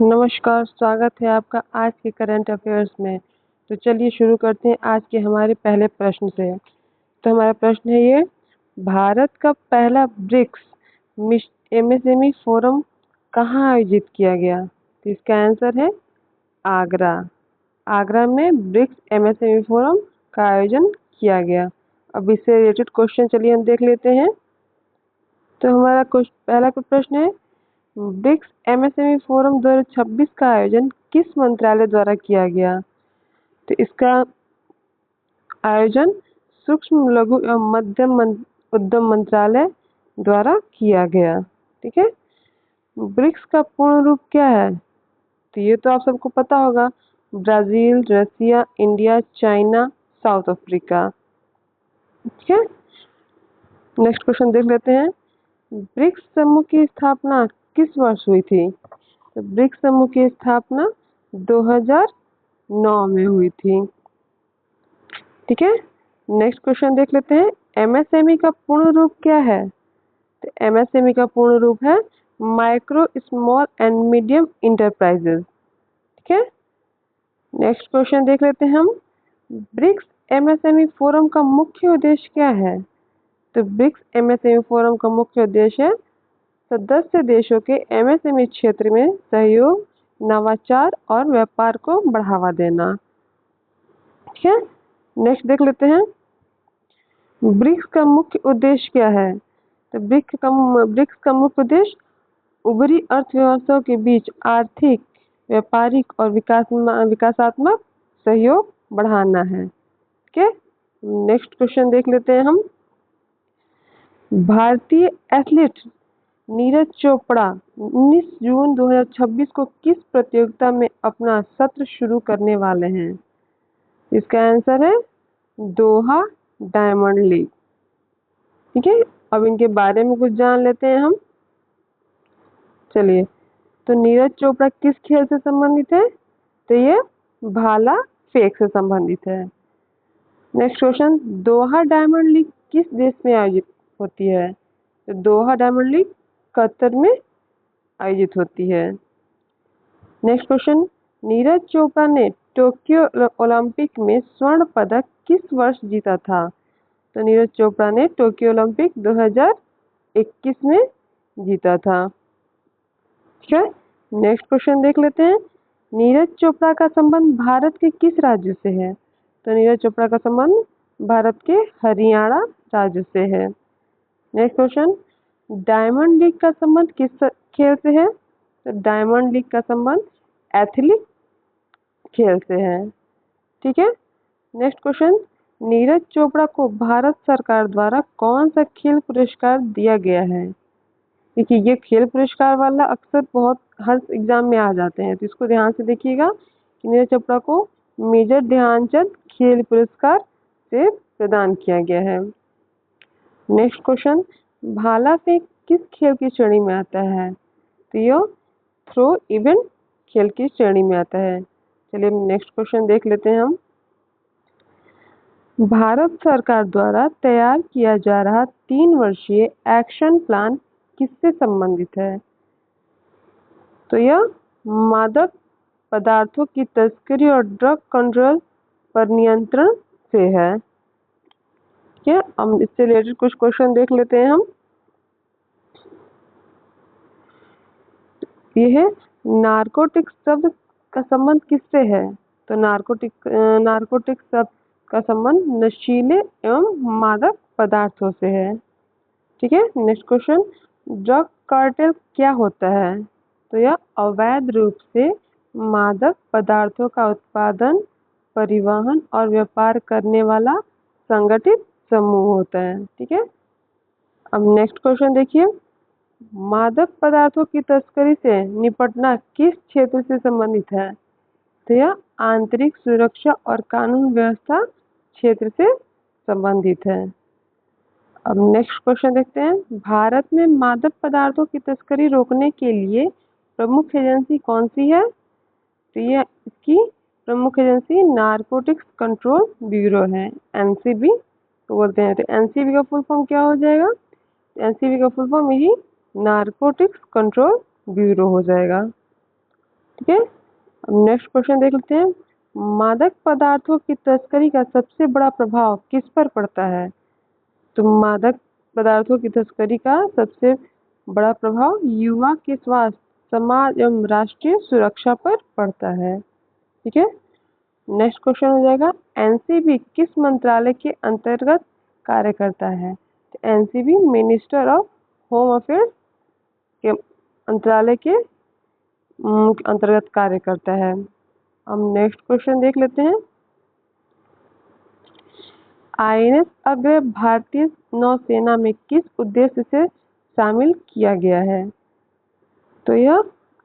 नमस्कार, स्वागत है आपका आज के करंट अफेयर्स में। तो चलिए शुरू करते हैं आज के हमारे पहले प्रश्न से। तो हमारा प्रश्न है ये, भारत का पहला ब्रिक्स एमएसएमई फोरम कहाँ आयोजित किया गया? तो इसका आंसर है आगरा। आगरा में ब्रिक्स एमएसएमई फोरम का आयोजन किया गया। अब इससे रिलेटेड क्वेश्चन चलिए हम देख लेते हैं। तो हमारा पहला प्रश्न है, ब्रिक्स एमएसएमई फोरम 2026 का आयोजन किस मंत्रालय द्वारा किया गया? तो इसका आयोजन सूक्ष्म लघु एवं मध्यम उद्यम मंत्रालय द्वारा किया गया। ठीक है। ब्रिक्स का पूर्ण रूप क्या है? तो ये तो आप सबको पता होगा, ब्राजील, रसिया, इंडिया, चाइना, साउथ अफ्रीका। ठीक है। नेक्स्ट क्वेश्चन देख लेते हैं, ब्रिक्स समूह की स्थापना किस वर्ष हुई थी? तो ब्रिक्स समूह की स्थापना 2009 में हुई थी। ठीक है। नेक्स्ट क्वेश्चन देख लेते हैं, एमएसएमई का पूर्ण रूप क्या है? तो एमएसएमई का पूर्ण रूप है micro small and medium enterprises. ठीक है। नेक्स्ट क्वेश्चन देख लेते हैं हम, ब्रिक्स एमएसएमई फोरम का मुख्य उद्देश्य क्या है? तो ब्रिक्स एमएसएमई फोरम का मुख्य उद्देश्य है सदस्य देशों के एमएसएमई क्षेत्र में सहयोग, नवाचार और व्यापार को बढ़ावा देना। ठीक है। नेक्स्ट देख लेते हैं, ब्रिक्स का मुख्य उद्देश्य क्या है? तो ब्रिक्स का मुख्य उद्देश्य उभरी अर्थव्यवस्थाओं के बीच आर्थिक, व्यापारिक और विकासात्मक सहयोग बढ़ाना है। ठीक है। नेक्स्ट क्वेश्चन देख लेते हैं हम, भारतीय एथलीट नीरज चोपड़ा 19 जून 2026 को किस प्रतियोगिता में अपना सत्र शुरू करने वाले हैं? इसका आंसर है दोहा डायमंड लीग। ठीक है। अब इनके बारे में कुछ जान लेते हैं हम। चलिए, तो नीरज चोपड़ा किस खेल से संबंधित है? तो ये भाला फेंक से संबंधित है। नेक्स्ट क्वेश्चन, दोहा डायमंड लीग किस देश में आयोजित होती है? तो दोहा डायमंड लीग कतर में आयोजित होती है। नेक्स्ट क्वेश्चन, नीरज चोपड़ा ने टोक्यो ओलंपिक में स्वर्ण पदक किस वर्ष जीता था? तो नीरज चोपड़ा ने टोक्यो ओलंपिक 2021 में जीता था। ठीक है। नेक्स्ट क्वेश्चन देख लेते हैं, नीरज चोपड़ा का संबंध भारत के किस राज्य से है? तो नीरज चोपड़ा का संबंध भारत के हरियाणा राज्य से है। नेक्स्ट क्वेश्चन, डायमंड लीग का संबंध किस खेल से है? तो डायमंड लीग का संबंध एथलीट खेल से है। ठीक है। नेक्स्ट क्वेश्चन, नीरज चोपड़ा को भारत सरकार द्वारा कौन सा खेल पुरस्कार दिया गया है? देखिए, ये खेल पुरस्कार वाला अक्सर बहुत हर एग्जाम में आ जाते हैं, तो इसको ध्यान से देखिएगा कि नीरज चोपड़ा को मेजर ध्यानचंद खेल पुरस्कार से प्रदान किया गया है। नेक्स्ट क्वेश्चन, भाला फेंक किस खेल की श्रेणी में आता है? तो यह थ्रो इवेंट खेल की श्रेणी में आता है। चलिए नेक्स्ट क्वेश्चन देख लेते हैं हम, भारत सरकार द्वारा तैयार किया जा रहा 3 वर्षीय एक्शन प्लान किससे संबंधित है? तो यह मादक पदार्थों की तस्करी और ड्रग कंट्रोल पर नियंत्रण से है। ठीक है। अब इससे रिलेटेड कुछ क्वेश्चन देख लेते हैं हम। ये है, नारकोटिक शब्द का संबंध किससे है? तो नारकोटिक शब्द का संबंध नशीले एवं मादक पदार्थों से है। ठीक है। नेक्स्ट क्वेश्चन, ड्रग कार्टेल क्या होता है? तो यह अवैध रूप से मादक पदार्थों का उत्पादन, परिवहन और व्यापार करने वाला संगठित समूह होता है। ठीक है। अब नेक्स्ट क्वेश्चन देखिए, मादक पदार्थों की तस्करी से निपटना किस क्षेत्र से संबंधित है? तो यह आंतरिक सुरक्षा और कानून व्यवस्था क्षेत्र से संबंधित है। अब नेक्स्ट क्वेश्चन देखते हैं, भारत में मादक पदार्थों की तस्करी रोकने के लिए प्रमुख एजेंसी कौन सी है? तो ये इसकी प्रमुख एजेंसी नारकोटिक्स कंट्रोल ब्यूरो है, एनसीबी तो बोलते हैं। तो एनसीबी का फुल फॉर्म क्या हो जाएगा? एनसीबी का फुल फॉर्म यही नारकोटिक्स कंट्रोल ब्यूरो हो जाएगा। ठीक है। अब नेक्स्ट क्वेश्चन देख लेते हैं, मादक पदार्थों की तस्करी का सबसे बड़ा प्रभाव किस पर पड़ता है? तो मादक पदार्थों की तस्करी का सबसे बड़ा प्रभाव युवा के स्वास्थ्य, समाज एवं राष्ट्रीय सुरक्षा पर पड़ता है। ठीक है। नेक्स्ट क्वेश्चन हो जाएगा, एनसीबी किस मंत्रालय के अंतर्गत कार्य करता है? तो NCB minister of home affairs के मंत्रालय के अंतर्गत कार्य करता है। अब नेक्स्ट क्वेश्चन देख लेते हैं, आईएनएस अग्रय भारतीय नौसेना में किस उद्देश्य से शामिल किया गया है? तो यह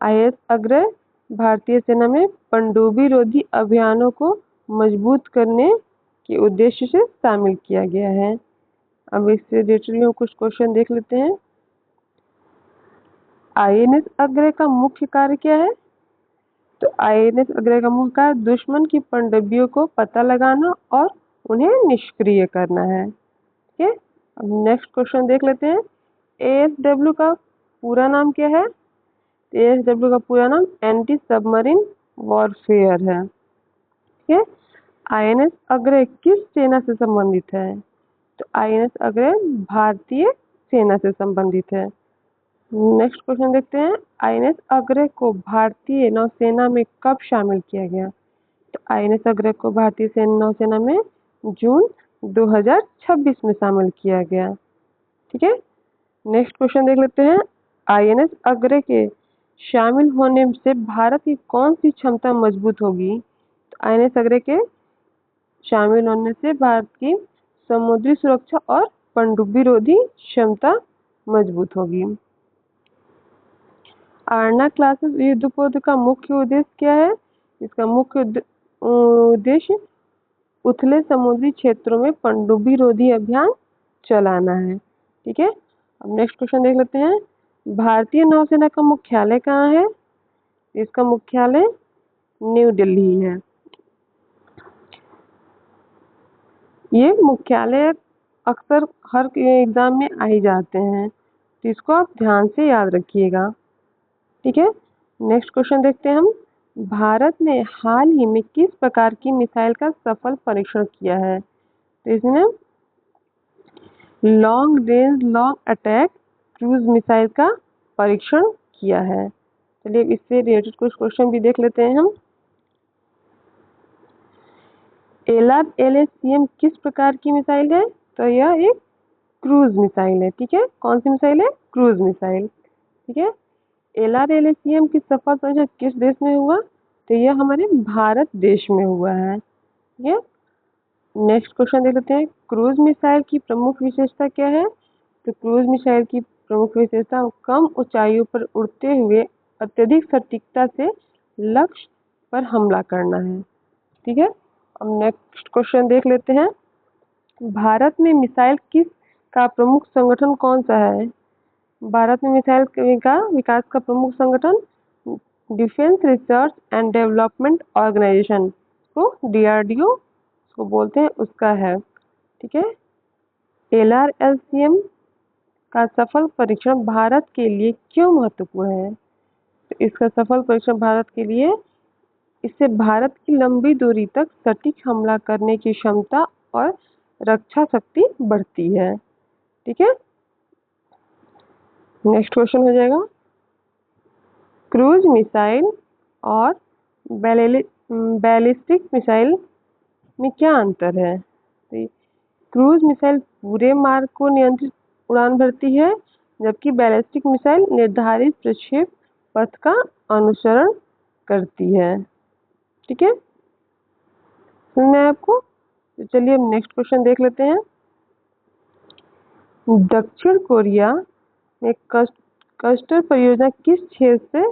आईएनएस अग्रय भारतीय सेना में पनडुब्बी रोधी अभियानों को मजबूत करने के उद्देश्य से शामिल किया गया है। अब इससे रिलेटेड हम कुछ क्वेश्चन देख लेते हैं, आईएनएस अग्रय का मुख्य कार्य क्या है? तो आईएनएस अग्रय का मुख्य कार्य दुश्मन की पनडुब्बियों को पता लगाना और उन्हें निष्क्रिय करना है। ठीक है। अब नेक्स्ट क्वेश्चन देख लेते हैं, एएसडब्ल्यू का पूरा नाम क्या है? एएसडब्ल्यू का पूरा नाम एंटी सबमरीन वॉरफेयर है। ठीक है। आईएनएस अग्रय किस सेना से संबंधित है? तो आईएनएस अग्रय भारतीय सेना से संबंधित है। नेक्स्ट क्वेश्चन देखते हैं, आईएनएस अग्रय को भारतीय नौसेना में कब शामिल किया गया? तो आईएनएस अग्रय को भारतीय नौसेना में जून 2026 में शामिल किया गया। ठीक है। नेक्स्ट क्वेश्चन देख लेते हैं, आईएनएस अग्रय के शामिल होने से भारत की कौन सी क्षमता मजबूत होगी? तो आईएनएस अग्रय के शामिल होने से भारत की समुद्री सुरक्षा और पनडुब्बी रोधी क्षमता मजबूत होगी। आरना क्लासेस युद्धपोत का मुख्य उद्देश्य क्या है? इसका मुख्य उद्देश्य उथले समुद्री क्षेत्रों में पनडुब्बी रोधी अभियान चलाना है। ठीक है। अब नेक्स्ट क्वेश्चन देख लेते हैं, भारतीय नौसेना का मुख्यालय कहाँ है? इसका मुख्यालय न्यू दिल्ली है। ये मुख्यालय अक्सर हर एग्जाम में आ ही जाते हैं, तो इसको आप ध्यान से याद रखिएगा। ठीक है। नेक्स्ट क्वेश्चन देखते हैं हम, भारत ने हाल ही में किस प्रकार की मिसाइल का सफल परीक्षण किया है? तो इसने long range long attack cruise missile का परीक्षण किया है। चलिए इससे रिलेटेड कुछ क्वेश्चन भी देख लेते हैं हम, LRLSCM किस प्रकार की मिसाइल है? तो यह एक क्रूज मिसाइल है। ठीक है। कौन सी मिसाइल है? Cruise missile. ठीक है। LRLSCM की सफल परीक्षण किस देश में हुआ? तो यह हमारे भारत देश में हुआ है। ठीक है। नेक्स्ट क्वेश्चन देख लेते हैं, क्रूज मिसाइल की प्रमुख विशेषता क्या है? तो क्रूज मिसाइल की प्रमुख विशेषता कम ऊंचाइयों पर उड़ते हुए अत्यधिक सटीकता से लक्ष्य पर हमला करना है। ठीक है। अब नेक्स्ट क्वेश्चन देख लेते हैं, भारत में मिसाइल किस का प्रमुख संगठन कौन सा है? भारत में मिसाइल का विकास का प्रमुख संगठन Defence Research and Development Organisation को DRDO को बोलते हैं, उसका है। ठीक है। LRLCM का सफल परीक्षण भारत के लिए क्यों महत्वपूर्ण है? तो इसका सफल परीक्षण भारत के लिए, इससे भारत की लंबी दूरी तक सटीक हमला करने की क्षमता और रक्षा शक्ति बढ़ती है। ठीक है। नेक्स्ट क्वेश्चन हो जाएगा, क्रूज मिसाइल और बैलिस्टिक मिसाइल में क्या अंतर है? तो क्रूज मिसाइल पूरे मार्ग को नियंत्रित उड़ान भरती है, जबकि बैलिस्टिक मिसाइल निर्धारित प्रक्षेप पथ का अनुसरण करती है। ठीक है। सुनना है आपको? तो चलिए अब नेक्स्ट क्वेश्चन देख लेते हैं, दक्षिण कोरिया में क्लस्टर परियोजना किस क्षेत्र से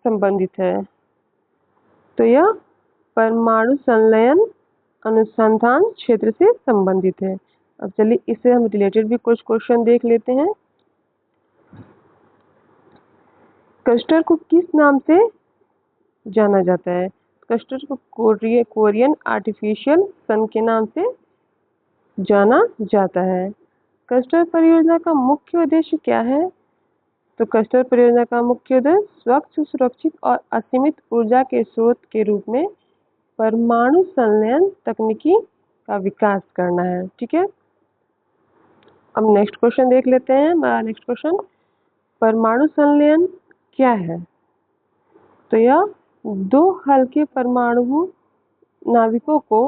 संबंधित है? तो यह परमाणु संलयन अनुसंधान क्षेत्र से संबंधित है। अब चलिए इससे हम रिलेटेड भी कुछ क्वेश्चन देख लेते हैं, क्लस्टर को किस नाम से जाना जाता है? क्लस्टर को कोरियन आर्टिफिशियल सन के नाम से जाना जाता है। क्लस्टर परियोजना का मुख्य उद्देश्य क्या है? तो क्लस्टर परियोजना का मुख्य उद्देश्य स्वच्छ, सुरक्षित और असीमित ऊर्जा के स्रोत के रूप में परमाणु संलयन तकनीकी का विकास करना है। ठीक है, अब नेक्स्ट क्वेश्चन देख लेते हैं। हमारा नेक्स्ट क्वेश्चन, परमाणु संलयन क्या है? तो यह दो हल्के परमाणु नाभिकों को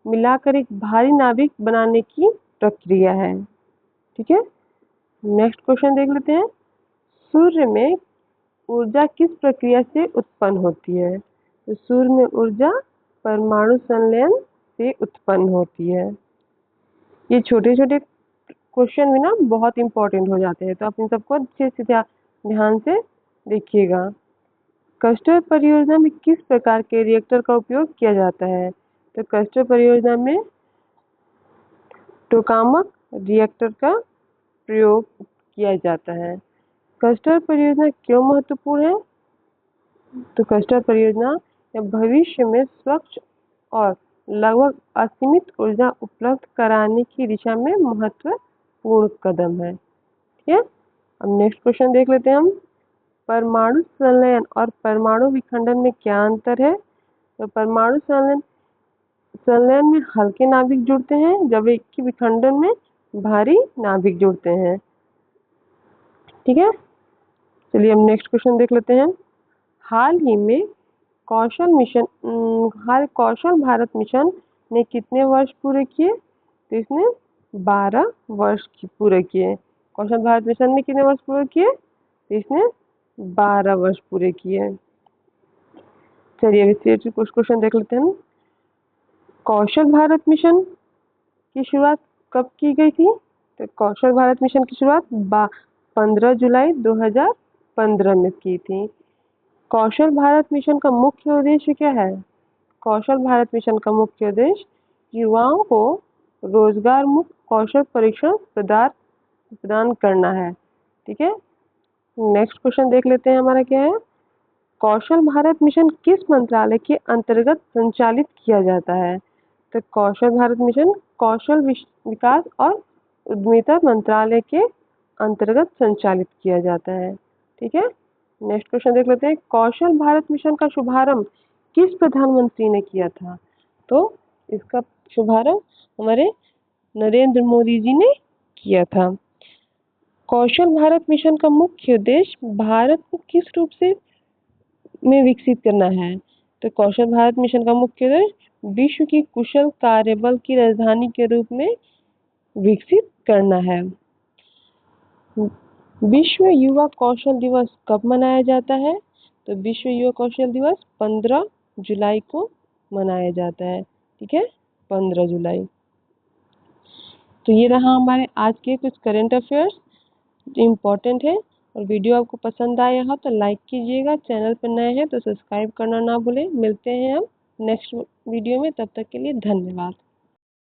मिलाकर एक भारी नाभिक बनाने की प्रक्रिया है। ठीक है, नेक्स्ट क्वेश्चन देख लेते हैं। सूर्य में ऊर्जा किस प्रक्रिया से उत्पन्न होती है? तो सूर्य में ऊर्जा परमाणु संलयन से उत्पन्न होती है। ये छोटे छोटे क्वेश्चन भी ना बहुत इंपॉर्टेंट हो जाते हैं, तो आप इन सबको अच्छे से ध्यान से देखिएगा। क्लस्टर परियोजना में किस प्रकार के रिएक्टर का उपयोग किया जाता है? तो क्लस्टर परियोजना में टोकामक रिएक्टर का प्रयोग किया जाता है। क्लस्टर परियोजना क्यों महत्वपूर्ण है? तो क्लस्टर परियोजना भविष्य में स्वच्छ और लगभग असीमित ऊर्जा उपलब्ध कराने की दिशा में महत्वपूर्ण कदम है। ठीक है, अब नेक्स्ट क्वेश्चन देख लेते हैं हम। परमाणु संलयन और परमाणु विखंडन में क्या अंतर है? तो परमाणु संलयन में हल्के नाभिक जुड़ते हैं, जब एक की विखंडन में भारी नाभिक जुड़ते हैं। ठीक है, चलिए हम नेक्स्ट क्वेश्चन देख लेते हैं। हाल ही में कौशल भारत मिशन ने कितने वर्ष पूरे किए? तो इसने 12 वर्ष पूरे किए। कौशल भारत मिशन ने कितने वर्ष पूरे किए? तो इसने 12 वर्ष पूरे किए। चलिए अभी कुछ क्वेश्चन देख लेते हैं। कौशल भारत मिशन की शुरुआत कब की गई थी? तो कौशल भारत मिशन की शुरुआत 15 जुलाई 2015 में की थी। कौशल भारत मिशन का मुख्य उद्देश्य क्या है? कौशल भारत मिशन का मुख्य उद्देश्य युवाओं को रोजगार मुक्त कौशल प्रशिक्षण प्रदान करना है। ठीक है, नेक्स्ट क्वेश्चन देख लेते हैं। हमारा क्या है? कौशल भारत मिशन किस मंत्रालय के अंतर्गत संचालित किया जाता है? तो कौशल भारत मिशन कौशल विकास और उद्यमिता मंत्रालय के अंतर्गत संचालित किया जाता है। ठीक है, नेक्स्ट क्वेश्चन देख लेते हैं। कौशल भारत मिशन का शुभारंभ किस प्रधानमंत्री ने किया था? तो इसका शुभारंभ हमारे नरेंद्र मोदी जी ने किया था। कौशल भारत मिशन का मुख्य उद्देश्य भारत को किस रूप से में विकसित करना है? तो कौशल भारत मिशन का मुख्य उद्देश्य विश्व की कुशल कार्यबल की राजधानी के रूप में विकसित करना है। विश्व युवा कौशल दिवस कब मनाया जाता है? तो विश्व युवा कौशल दिवस 15 जुलाई को मनाया जाता है। ठीक है, 15 जुलाई। तो ये रहा हमारे आज के कुछ करंट अफेयर्स जो इम्पोर्टेंट है। और वीडियो आपको पसंद आया हो तो लाइक कीजिएगा, चैनल पर नए हैं तो सब्सक्राइब करना ना भूलें। मिलते हैं हम नेक्स्ट वीडियो में, तब तक के लिए धन्यवाद।